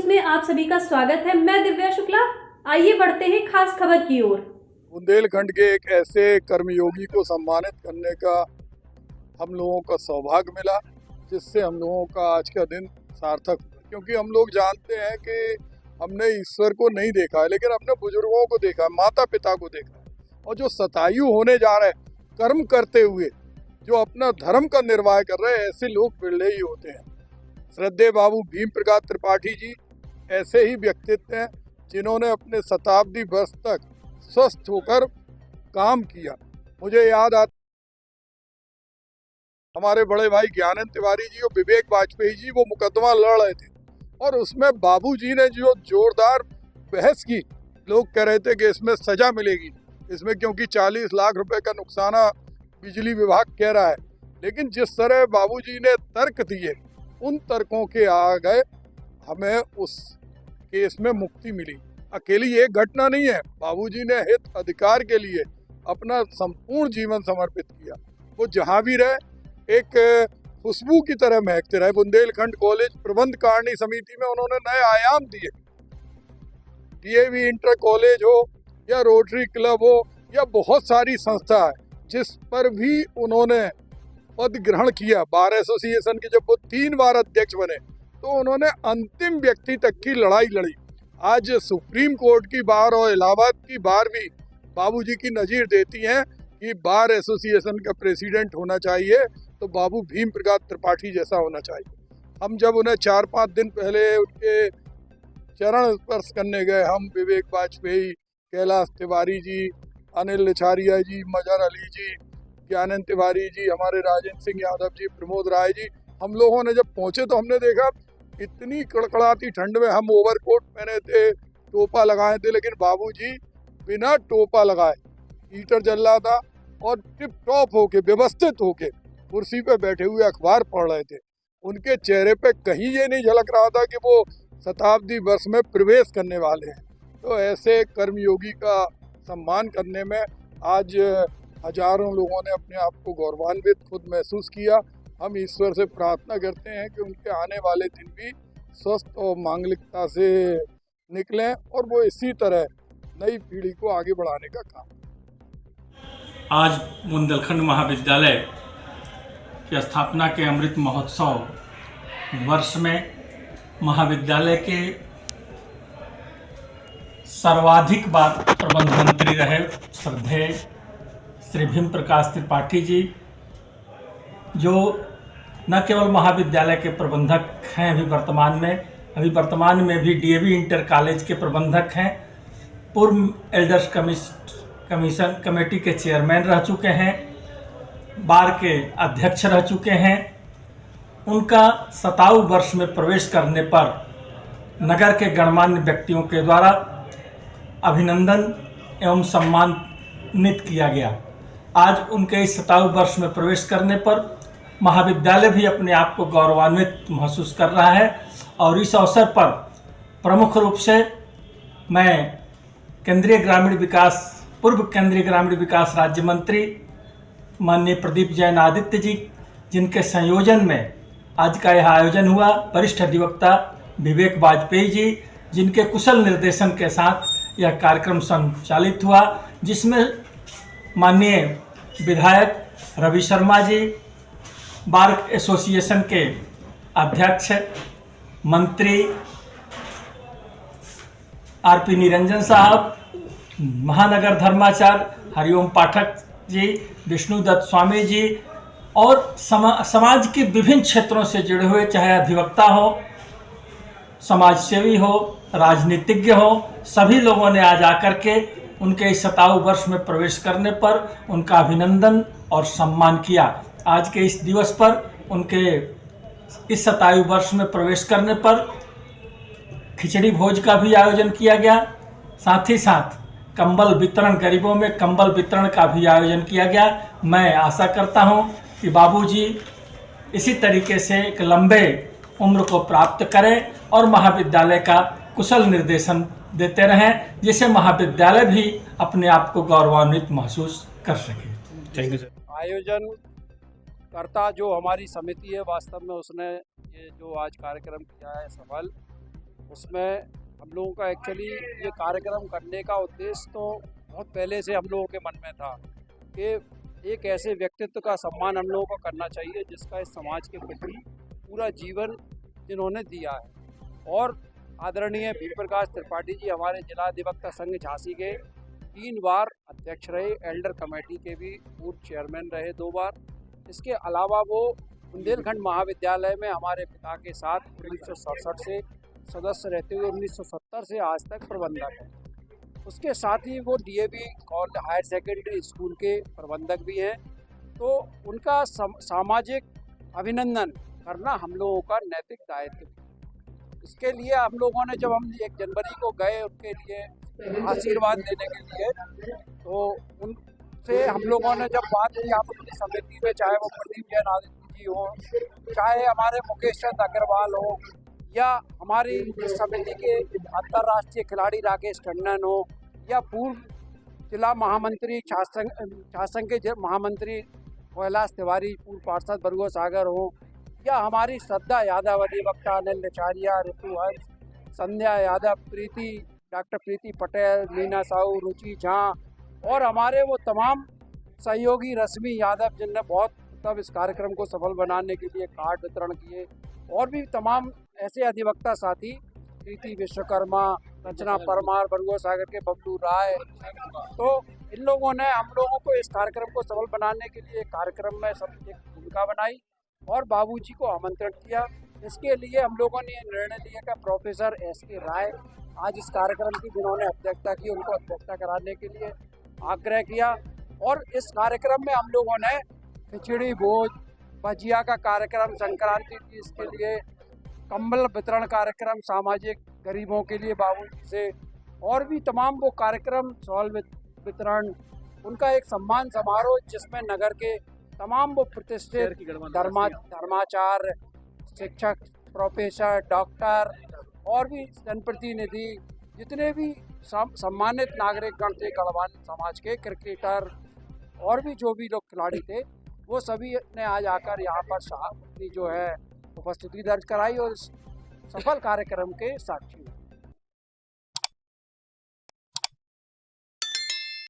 News में आप सभी का स्वागत है। मैं दिव्या शुक्ला। आइए बढ़ते हैं खास खबर की ओर। बुंदेलखंड के एक ऐसे कर्मयोगी को सम्मानित करने का हम लोगों का सौभाग्य मिला, जिससे हम लोगों का आज का दिन सार्थक हुआ। क्योंकि हम लोग जानते हैं कि हमने ईश्वर को नहीं देखा है, लेकिन अपने बुजुर्गों को देखा है, माता पिता को देखा है। और जो शतायु होने जा रहे हैं, कर्म करते हुए जो अपना धर्म का निर्वाह कर रहे हैं, ऐसे लोग बिरले ही होते हैं। श्रद्धेय बाबू भीम प्रकाश त्रिपाठी जी ऐसे ही व्यक्तित्व हैं, जिन्होंने अपने शताब्दी वर्ष तक स्वस्थ होकर काम किया। मुझे याद आता हमारे बड़े भाई ज्ञानंद तिवारी जी और विवेक वाजपेयी जी वो मुकदमा लड़ रहे थे, और उसमें बाबूजी ने जो जोरदार बहस की। लोग कह रहे थे कि इसमें सजा मिलेगी, इसमें क्योंकि 40 लाख रुपए का नुकसान बिजली विभाग कह रहा है। लेकिन जिस तरह बाबूजी ने तर्क दिए, उन तर्कों के आगे हमें उस केस में मुक्ति मिली। अकेली एक घटना नहीं है, बाबूजी ने हित अधिकार के लिए अपना संपूर्ण जीवन समर्पित किया। वो जहाँ भी रहे एक खुशबू की तरह महकते रहे। बुंदेलखंड कॉलेज प्रबंध कारिणी समिति में उन्होंने नए आयाम दिए। डीएवी इंटर कॉलेज हो या रोटरी क्लब हो या बहुत सारी संस्था है, जिस पर भी उन्होंने पद ग्रहण किया। बार एसोसिएशन के जब वो 3 बार अध्यक्ष बने, तो उन्होंने अंतिम व्यक्ति तक की लड़ाई लड़ी। आज सुप्रीम कोर्ट की बार और इलाहाबाद की बार भी बाबूजी की नज़ीर देती हैं कि बार एसोसिएशन का प्रेसिडेंट होना चाहिए तो बाबू भीम प्रकाश त्रिपाठी जैसा होना चाहिए। हम जब उन्हें 4-5 दिन पहले उनके चरण स्पर्श करने गए, हम विवेक वाजपेयी, कैलाश तिवारी जी, अनिल लिछारिया जी, मजहर अली जी, ज्ञानंद तिवारी जी, हमारे राजेंद्र सिंह यादव जी, प्रमोद राय जी, हम लोगों ने जब पहुंचे तो हमने देखा इतनी कड़कड़ाती ठंड में हम ओवरकोट पहने थे, टोपा लगाए थे, लेकिन बाबूजी बिना टोपा लगाए, हीटर जल रहा था और टिप टॉप होके व्यवस्थित होके कुर्सी पे बैठे हुए अखबार पढ़ रहे थे। उनके चेहरे पे कहीं ये नहीं झलक रहा था कि वो शताब्दी वर्ष में प्रवेश करने वाले हैं। तो ऐसे कर्मयोगी का सम्मान करने में आज हजारों लोगों ने अपने आप को गौरवान्वित खुद महसूस किया। हम ईश्वर से प्रार्थना करते हैं कि उनके आने वाले दिन भी स्वस्थ और मांगलिकता से निकलें और वो इसी तरह नई पीढ़ी को आगे बढ़ाने का काम। आज बुंदेलखंड महाविद्यालय की स्थापना के अमृत महोत्सव वर्ष में महाविद्यालय के सर्वाधिक बार प्रबंध मंत्री रहे श्रद्धेय श्री भीम प्रकाश त्रिपाठी जी, जो न केवल महाविद्यालय के प्रबंधक हैं अभी वर्तमान में भी डीएवी इंटर कॉलेज के प्रबंधक हैं, पूर्व एल्डर्स कमीशन कमेटी के चेयरमैन रह चुके हैं, बार के अध्यक्ष रह चुके हैं। उनका 57 वर्ष में प्रवेश करने पर नगर के गणमान्य व्यक्तियों के द्वारा अभिनंदन एवं सम्मानित किया गया। आज उनके इस 57 वर्ष में प्रवेश करने पर महाविद्यालय भी अपने आप को गौरवान्वित महसूस कर रहा है, और इस अवसर पर प्रमुख रूप से मैं पूर्व केंद्रीय ग्रामीण विकास राज्य मंत्री माननीय प्रदीप जैन आदित्य जी, जिनके संयोजन में आज का यह आयोजन हुआ, वरिष्ठ अधिवक्ता विवेक वाजपेयी जी, जिनके कुशल निर्देशन के साथ यह कार्यक्रम संचालित हुआ, जिसमें माननीय विधायक रवि शर्मा जी, बार एसोसिएशन के अध्यक्ष मंत्री आरपी निरंजन साहब, महानगर धर्माचार्य हरिओम पाठक जी, विष्णुदत्त स्वामी जी और समाज के विभिन्न क्षेत्रों से जुड़े हुए, चाहे अधिवक्ता हो, समाज सेवी हो, राजनीतिज्ञ हो, सभी लोगों ने आज आकर के उनके इस 57 वर्ष में प्रवेश करने पर उनका अभिनंदन और सम्मान किया। आज के इस दिवस पर उनके इस 27 वर्ष में प्रवेश करने पर खिचड़ी भोज का भी आयोजन किया गया, साथ ही साथ कंबल वितरण, गरीबों में कंबल वितरण का भी आयोजन किया गया। मैं आशा करता हूं कि बाबूजी इसी तरीके से एक लंबे उम्र को प्राप्त करें और महाविद्यालय का कुशल निर्देशन देते रहें, जिससे महाविद्यालय भी अपने आप को गौरवान्वित महसूस कर सके। Thank you sir. आयोजन करता जो हमारी समिति है, वास्तव में उसने ये जो आज कार्यक्रम किया है सफल, उसमें हम लोगों का एक्चुअली ये कार्यक्रम करने का उद्देश्य तो बहुत पहले से हम लोगों के मन में था कि एक ऐसे व्यक्तित्व का सम्मान हम लोगों को करना चाहिए जिसका इस समाज के प्रति पूरा जीवन जिन्होंने दिया है। और आदरणीय भी प्रकाश त्रिपाठी जी हमारे जिला अधिवक्ता संघ झांसी के 3 बार अध्यक्ष रहे, एल्डर कमेटी के भी पूर्व चेयरमैन रहे 2 बार। इसके अलावा वो बुंदेलखंड महाविद्यालय में हमारे पिता के साथ 1967 से सदस्य रहते हुए 1970 से आज तक प्रबंधक हैं। उसके साथ ही वो DAV college higher secondary school के प्रबंधक भी हैं। तो उनका सामाजिक अभिनंदन करना हम लोगों का नैतिक दायित्व है। इसके लिए हम लोगों ने जब हम 1 जनवरी को गए उनके लिए आशीर्वाद देने के लिए, तो उनसे हम लोगों ने जब बात की आप अपनी समिति में, चाहे वो प्रदीप जैन आदित्य जी हो, चाहे हमारे मुकेश चंद अग्रवाल हो, या हमारी समिति के अंतर्राष्ट्रीय खिलाड़ी राकेश टंडन हो, या पूर्व जिला महामंत्री छात्र के महामंत्री कैलाश तिवारी, पूर्व पार्षद बरुआ सागर हो, या हमारी श्रद्धा यादव अधिवक्ता अनिल निचारिया, ऋतु हंस, संध्या यादव, डॉक्टर प्रीति पटेल, मीना साहू, रुचि झा, और हमारे वो तमाम सहयोगी रश्मि यादव जिनने बहुत तब इस कार्यक्रम को सफल बनाने के लिए कार्ड वितरण किए, और भी तमाम ऐसे अधिवक्ता साथी, प्रीति विश्वकर्मा, रचना परमार, बरुआ सागर के बबलू राय। तो इन लोगों ने हम लोगों को इस कार्यक्रम को सफल बनाने के लिए कार्यक्रम में सब एक भूमिका बनाई और बाबूजी को आमंत्रण किया। इसके लिए हम लोगों ने निर्णय लिया कि प्रोफेसर एसके राय आज इस कार्यक्रम की जिन्होंने अध्यक्षता की, उनको अध्यक्षता कराने के लिए आग्रह किया। और इस कार्यक्रम में हम लोगों ने खिचड़ी भोज, भजिया का कार्यक्रम, संक्रांति की इसके लिए कंबल वितरण कार्यक्रम सामाजिक गरीबों के लिए बाबूजी से, और भी तमाम वो कार्यक्रम, शॉल वितरण, उनका एक सम्मान समारोह जिसमें नगर के तमाम वो प्रतिष्ठित धर्माचार्य, शिक्षक, प्रोफेसर, डॉक्टर और भी जनप्रतिनिधि, जितने भी सम्मानित नागरिकगण थे, गढ़वाल समाज के क्रिकेटर और भी जो भी लोग खिलाड़ी थे, वो सभी ने आज आकर यहाँ पर अपनी जो है उपस्थिति दर्ज कराई और इस सफल कार्यक्रम के साक्षी हुए।